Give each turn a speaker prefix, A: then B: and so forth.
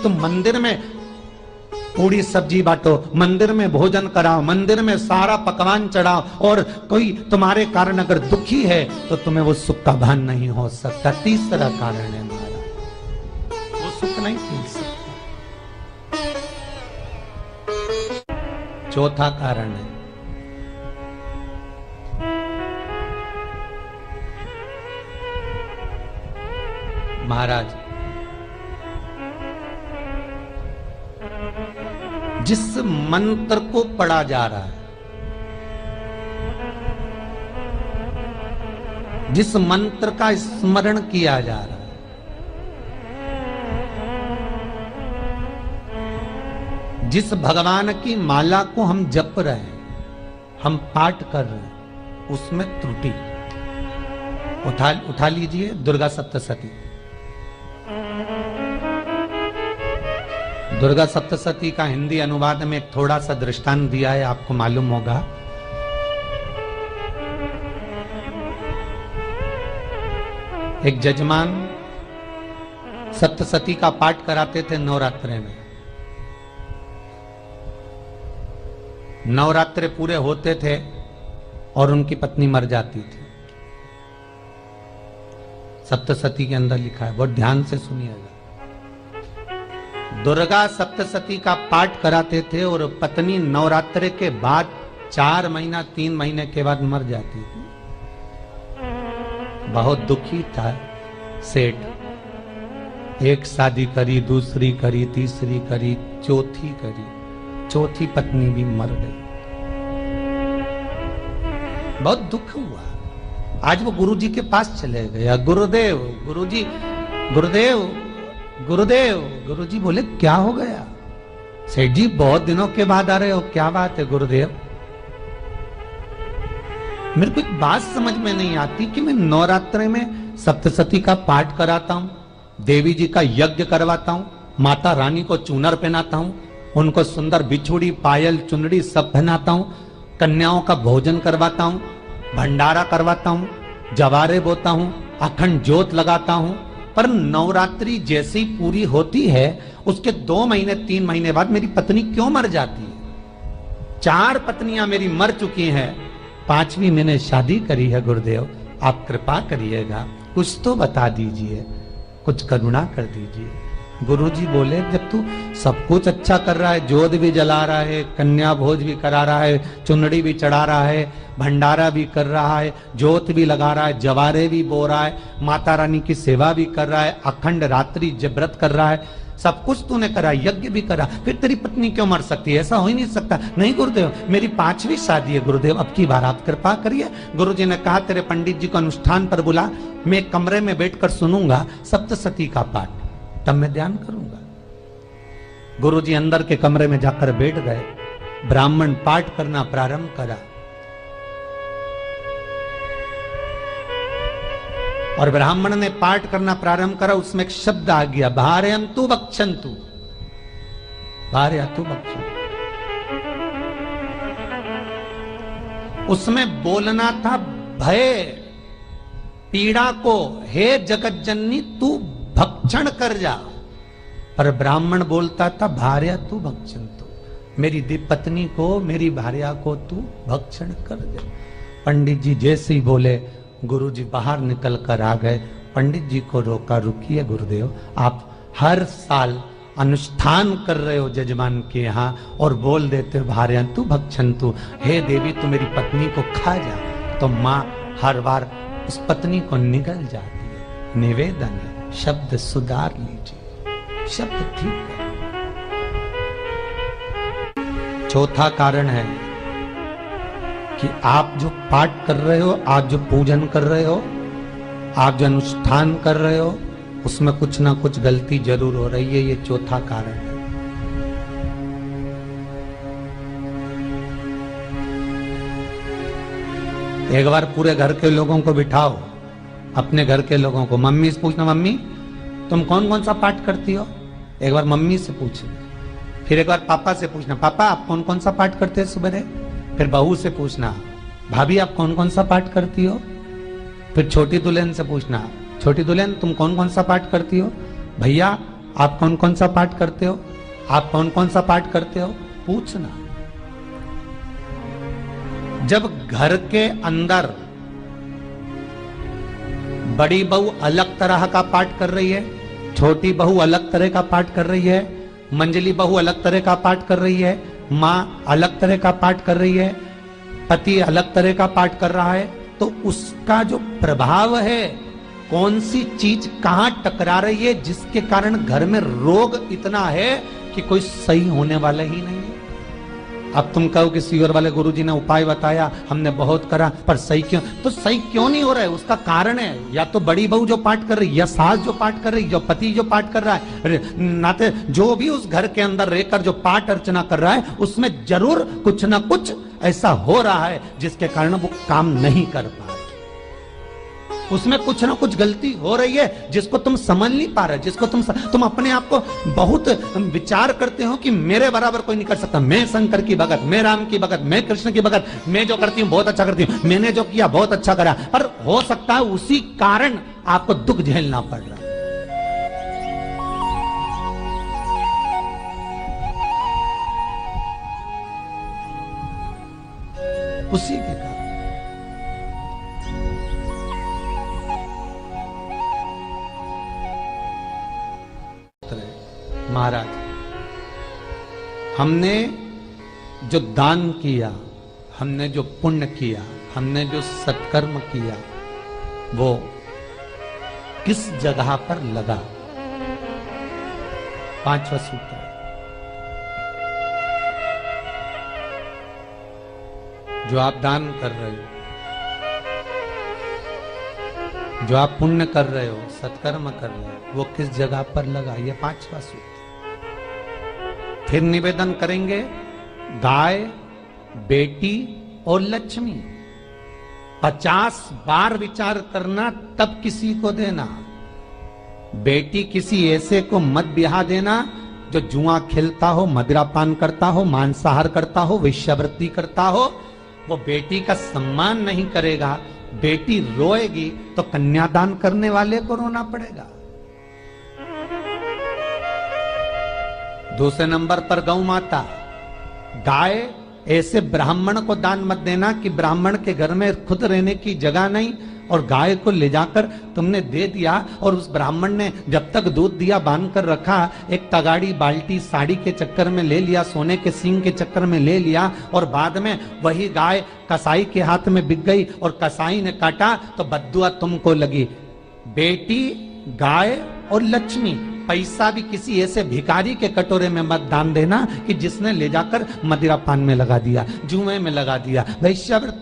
A: तुम मंदिर में पूरी सब्जी बांटो, मंदिर में भोजन कराओ, मंदिर में सारा पकवान चढ़ाओ, और कोई तुम्हारे कारण अगर दुखी है तो तुम्हें वो सुख का भान नहीं हो सकता। तीसरा कारण है हमारा, वो सुख नहीं मिल सकता। चौथा कारण है महाराज, जिस मंत्र को पढ़ा जा रहा है, जिस मंत्र का स्मरण किया जा रहा है, जिस भगवान की माला को हम जप रहे हैं, हम पाठ कर रहे हैं, उसमें त्रुटि। उठा लीजिए दुर्गा सप्तशती। दुर्गा सप्तशती का हिंदी अनुवाद में एक थोड़ा सा दृष्टांत दिया है, आपको मालूम होगा। एक जजमान सप्तशती का पाठ कराते थे नवरात्रे में। नवरात्रे पूरे होते थे और उनकी पत्नी मर जाती थी। सप्तशती के अंदर लिखा है, बहुत ध्यान से सुनिएगा। दुर्गा सप्तशती का पाठ कराते थे और पत्नी नवरात्रे के बाद 4 महीना 3 महीने के बाद मर जाती थी। बहुत दुखी था सेठ। एक शादी करी, दूसरी करी, तीसरी करी, चौथी करी, चौथी पत्नी भी मर गई। बहुत दुख हुआ। आज वो गुरुजी के पास चले गया, गुरुदेव, गुरुजी, गुरुदेव, गुरुदेव। गुरुजी बोले क्या हो गया? सेठ जी बहुत दिनों के बाद आ रहे हो, क्या बात है गुरुदेव? मेरे को एक बात समझ में नहीं आती कि मैं नवरात्रि में सप्तशती का पाठ कराता हूं, देवी जी का यज्ञ करवाता हूं, माता रानी को चूनर पहनाता हूं, उनको सुंदर बिछुड़ी, पायल, चुनरी सब पहनाता हूं, कन्याओं का भोजन करवाता हूं, भंडारा करवाता हूं, जवारे बोता हूं, अखंड ज्योत लगाता हूं, पर नवरात्रि जैसी पूरी होती है उसके 2 महीने 3 महीने बाद मेरी पत्नी क्यों मर जाती है? 4 पत्नियां मेरी मर चुकी हैं, 5वीं मैंने शादी करी है। गुरुदेव आप कृपा करिएगा, कुछ तो बता दीजिए, कुछ करुणा कर दीजिए। गुरुजी बोले जब तू सब कुछ अच्छा कर रहा है, जोत भी जला रहा है, कन्या भोज भी करा रहा है, चुनड़ी भी चढ़ा रहा है, भंडारा भी कर रहा है, जोत भी लगा रहा है, जवारे भी बो रहा है, माता रानी की सेवा भी कर रहा है, अखंड रात्रि व्रत कर रहा है, सब कुछ तूने करा, यज्ञ भी करा, फिर तेरी पत्नी क्यों मर सकती है? ऐसा हो ही नहीं सकता। नहीं गुरुदेव मेरी 5वीं शादी है गुरुदेव, अब की बार आप कृपा करिए। गुरुजी ने कहा तेरे पंडित जी को अनुष्ठान पर बुला, मैं कमरे में बैठकर सुनूंगा सप्तशती का पाठ, तब मैं ध्यान करूंगा। गुरुजी अंदर के कमरे में जाकर बैठ गए, ब्राह्मण पाठ करना प्रारंभ करा और ब्राह्मण ने पाठ करना प्रारंभ करा। उसमें एक शब्द आ गया, भारयन्तु भक्षन्तु, भारयन्तु भक्षन्तु। उसमें बोलना था भय, पीड़ा को, हे जगत जननी तू भक्षण कर जा, पर ब्राह्मण बोलता था भार्या तू भक्षण, तू मेरी पत्नी को, मेरी भार्या को तू भक्षण कर दे। पंडित जी जैसे ही बोले गुरुजी बाहर निकल कर आ गए। पंडित जी को रोका, रुकिए गुरुदेव आप हर साल अनुष्ठान कर रहे हो जजमान के यहाँ और बोल देते हो भार्या तू भक्षण तू, हे देवी तू मेरी पत्नी को खा जा, तो माँ हर बार उस पत्नी को निगल जाती है। निवेदन है शब्द सुधार लीजिए, शब्द ठीक है। चौथा कारण है कि आप जो पाठ कर रहे हो, आप जो पूजन कर रहे हो, आप जो अनुष्ठान कर रहे हो, उसमें कुछ ना कुछ गलती जरूर हो रही है। ये चौथा कारण है। एक बार पूरे घर के लोगों को बिठाओ, अपने घर के लोगों को, मम्मी से पूछना मम्मी तुम कौन कौन सा पाठ करती हो? एक बार मम्मी से पूछना, फिर एक बार पापा से पूछना, पापा आप कौन कौन सा पाठ करते हैं सुबह? फिर बहू से पूछना, भाभी आप कौन कौन सा पाठ करती हो? फिर छोटी दुल्हन से पूछना, छोटी दुल्हन तुम कौन कौन सा पाठ करती हो? भैया आप कौन कौन सा पाठ करते हो, आप कौन कौन सा पाठ करते हो, पूछना। जब घर के अंदर बड़ी बहू अलग तरह का पाठ कर रही है, छोटी बहू अलग तरह का पाठ कर रही है, मंजली बहू अलग तरह का पाठ कर रही है, मां अलग तरह का पाठ कर रही है, पति अलग तरह का पाठ कर रहा है, तो उसका जो प्रभाव है, कौन सी चीज कहां टकरा रही है जिसके कारण घर में रोग इतना है कि कोई सही होने वाला ही नहीं है। अब तुम कहो कि सीवर वाले गुरुजी ने उपाय बताया, हमने बहुत करा, पर सही क्यों, तो सही क्यों नहीं हो रहा है, उसका कारण है या तो बड़ी बहू जो पाठ कर रही, या सास जो पाठ कर रही, जो पति जो पाठ कर रहा है, नाते जो भी उस घर के अंदर रहकर जो पाठ अर्चना कर रहा है, उसमें जरूर कुछ ना कुछ ऐसा हो रहा है जिसके कारण वो काम नहीं कर पा रहे, उसमें कुछ ना कुछ गलती हो रही है जिसको तुम समझ नहीं पा रहे, जिसको तुम अपने आप को बहुत विचार करते हो कि मेरे बराबर कोई नहीं कर सकता, मैं शंकर की भगत, मैं राम की भगत, मैं कृष्ण की भगत, मैं जो करती हूँ बहुत अच्छा करती हूँ, मैंने जो किया बहुत अच्छा करा, पर हो सकता है उसी कारण आपको दुख झेलना पड़ रहा है। उसी के कारण महाराज, हमने जो दान किया, हमने जो पुण्य किया, हमने जो सत्कर्म किया, वो किस जगह पर लगा? पांचवा सूत्र, जो आप दान कर रहे हो, जो आप पुण्य कर रहे हो, सत्कर्म कर रहे हो, वो किस जगह पर लगा? ये पांचवा सूत्र। फिर निवेदन करेंगे, गाय, बेटी और लक्ष्मी 50 बार विचार करना, तब किसी को देना। बेटी किसी ऐसे को मत ब्याह देना जो जुआ खेलता हो, मदिरापान करता हो, मांसाहार करता हो, वेश्यावृत्ति करता हो, वो बेटी का सम्मान नहीं करेगा। बेटी रोएगी तो कन्यादान करने वाले को रोना पड़ेगा। दूसरे नंबर पर गौ माता, गाय ऐसे ब्राह्मण को दान मत देना कि ब्राह्मण के घर में खुद रहने की जगह नहीं, और गाय को ले जाकर तुमने दे दिया, और उस ब्राह्मण ने जब तक दूध दिया बांध कर रखा, एक तगाड़ी बाल्टी साड़ी के चक्कर में ले लिया, सोने के सींग के चक्कर में ले लिया, और बाद में वही गाय कसाई के हाथ में बिक गई और कसाई ने काटा तो बद्दुआ तुमको लगी। बेटी, गाय और लक्ष्मी, पैसा भी किसी ऐसे भिखारी के कटोरे में मत दान देना कि जिसने ले जाकर मदिरा पान में लगा दिया, जुए में लगा दिया, वेश्यावृत्ति